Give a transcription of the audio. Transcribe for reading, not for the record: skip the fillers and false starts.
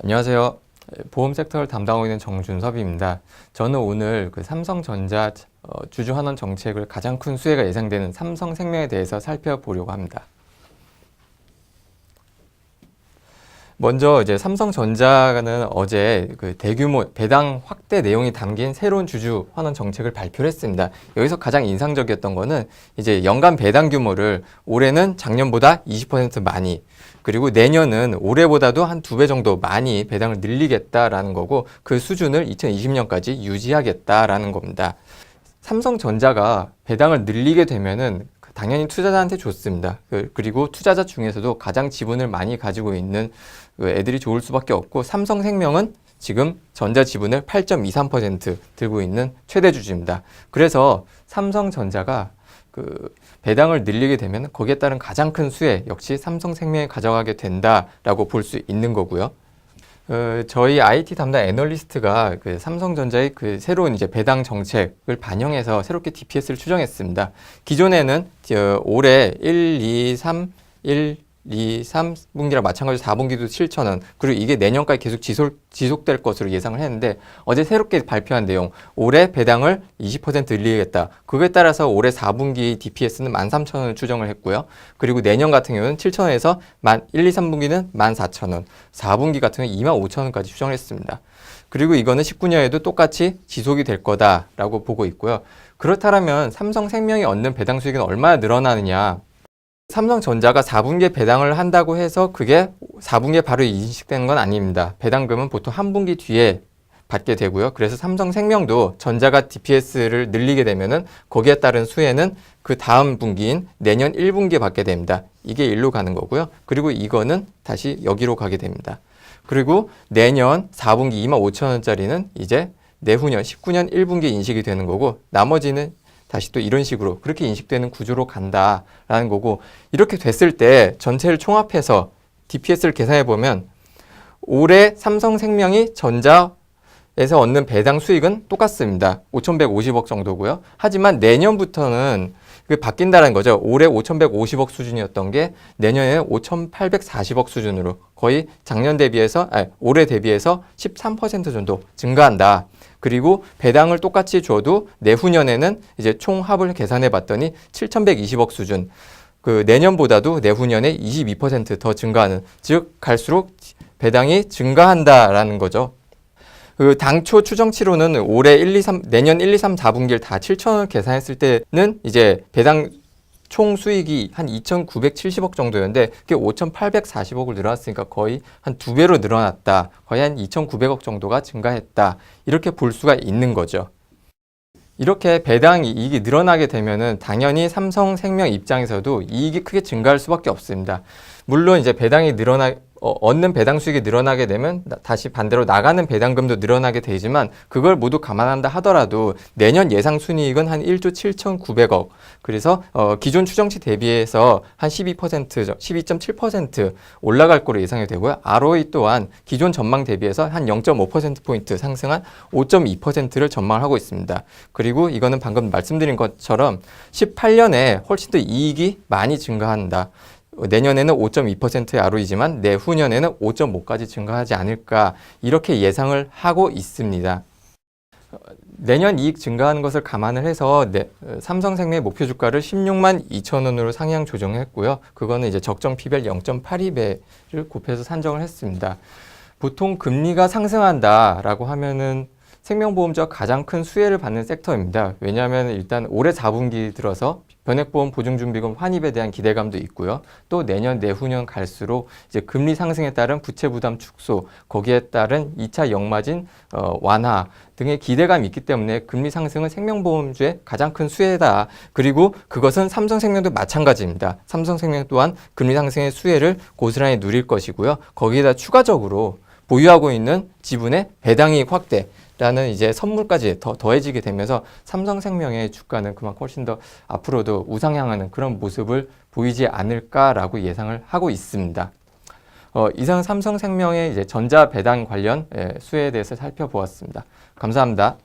안녕하세요. 보험 섹터를 담당하고 있는 정준섭입니다. 저는 오늘 삼성전자 주주환원 정책을 가장 큰 수혜가 예상되는 삼성생명에 대해서 살펴보려고 합니다. 먼저 이제 삼성전자는 어제 대규모 배당 확대 내용이 담긴 새로운 주주 환원 정책을 발표를 했습니다. 여기서 가장 인상적이었던 거는 이제 연간 배당 규모를 올해는 작년보다 20% 많이, 그리고 내년은 올해보다도 한 2배 정도 많이 배당을 늘리겠다라는 거고, 그 수준을 2020년까지 유지하겠다라는 겁니다. 삼성전자가 배당을 늘리게 되면은 당연히 투자자한테 좋습니다. 그리고 투자자 중에서도 가장 지분을 많이 가지고 있는 애들이 좋을 수밖에 없고, 삼성생명은 지금 전자 지분을 8.23% 들고 있는 최대 주주입니다. 그래서 삼성전자가 배당을 늘리게 되면 거기에 따른 가장 큰 수혜 역시 삼성생명이 가져가게 된다라고 볼 수 있는 거고요. 저희 IT 담당 애널리스트가 삼성전자의 새로운 이제 배당 정책을 반영해서 새롭게 DPS를 추정했습니다. 기존에는 올해 1, 2, 3분기랑 마찬가지로 4분기도 7,000원, 그리고 이게 내년까지 계속 지속될 것으로 예상을 했는데, 어제 새롭게 발표한 내용, 올해 배당을 20% 늘리겠다. 그거에 따라서 올해 4분기 DPS는 13,000원을 추정을 했고요. 그리고 내년 같은 경우는 7,000원에서 1, 2, 3분기는 14,000원, 4분기 같은 경우는 25,000원까지 추정을 했습니다. 그리고 이거는 19년에도 똑같이 지속이 될 거다라고 보고 있고요. 그렇다면 삼성생명이 얻는 배당 수익은 얼마나 늘어나느냐? 삼성전자가 4분기에 배당을 한다고 해서 그게 4분기에 바로 인식되는 건 아닙니다. 배당금은 보통 한 분기 뒤에 받게 되고요. 그래서 삼성생명도 전자가 DPS를 늘리게 되면은 거기에 따른 수혜는 그 다음 분기인 내년 1분기에 받게 됩니다. 이게 일로 가는 거고요. 그리고 이거는 다시 여기로 가게 됩니다. 그리고 내년 4분기 25,000원짜리는 이제 내후년 19년 1분기에 인식이 되는 거고, 나머지는 다시 또 이런 식으로 그렇게 인식되는 구조로 간다라는 거고, 이렇게 됐을 때 전체를 총합해서 DPS를 계산해 보면 올해 삼성생명이 전자에서 얻는 배당 수익은 똑같습니다. 5,150억 정도고요. 하지만 내년부터는 그게 바뀐다는 거죠. 올해 5,150억 수준이었던 게 내년에는 5,840억 수준으로 거의 올해 대비해서 13% 정도 증가한다. 그리고 배당을 똑같이 줘도 내후년에는 이제 총합을 계산해 봤더니 7,120억 수준. 내년보다도 내후년에 22% 더 증가하는, 즉 갈수록 배당이 증가한다라는 거죠. 당초 추정치로는 내년 1, 2, 3, 4분기를 다 7,000원을 계산했을 때는 이제 배당 총 수익이 한 2,970억 정도였는데, 그게 5,840억을 늘어났으니까 거의 한 2배로 늘어났다. 거의 한 2,900억 정도가 증가했다. 이렇게 볼 수가 있는 거죠. 이렇게 배당 이익이 늘어나게 되면은 당연히 삼성생명 입장에서도 이익이 크게 증가할 수밖에 없습니다. 물론 이제 얻는 배당 수익이 늘어나게 되면 다시 반대로 나가는 배당금도 늘어나게 되지만, 그걸 모두 감안한다 하더라도 내년 예상 순이익은 한 1조 7,900억. 그래서 기존 추정치 대비해서 한 12.7% 올라갈 거로 예상이 되고요. ROE 또한 기존 전망 대비해서 한 0.5%포인트 상승한 5.2%를 전망하고 있습니다. 그리고 이거는 방금 말씀드린 것처럼 18년에 훨씬 더 이익이 많이 증가한다. 내년에는 5.2%의 ROE지만 내후년에는 5.5까지 증가하지 않을까, 이렇게 예상을 하고 있습니다. 내년 이익 증가하는 것을 감안을 해서 삼성생명의 목표 주가를 16만 2천원으로 상향 조정했고요. 그거는 이제 적정 PBR 0.82배를 곱해서 산정을 했습니다. 보통 금리가 상승한다라고 하면은 생명보험자가 가장 큰 수혜를 받는 섹터입니다. 왜냐하면 일단 올해 4분기 들어서 변액보험 보증준비금 환입에 대한 기대감도 있고요. 또 내년 내후년 갈수록 이제 금리 상승에 따른 부채 부담 축소, 거기에 따른 2차 역마진 완화 등의 기대감이 있기 때문에 금리 상승은 생명보험주의 가장 큰 수혜다. 그리고 그것은 삼성생명도 마찬가지입니다. 삼성생명 또한 금리 상승의 수혜를 고스란히 누릴 것이고요. 거기에다 추가적으로 보유하고 있는 지분의 배당이익 확대 라는 이제 선물까지 더해지게 되면서 삼성생명의 주가는 그만큼 훨씬 더 앞으로도 우상향하는 그런 모습을 보이지 않을까라고 예상을 하고 있습니다. 이상 삼성생명의 이제 전자 배당 관련 수혜에 대해서 살펴보았습니다. 감사합니다.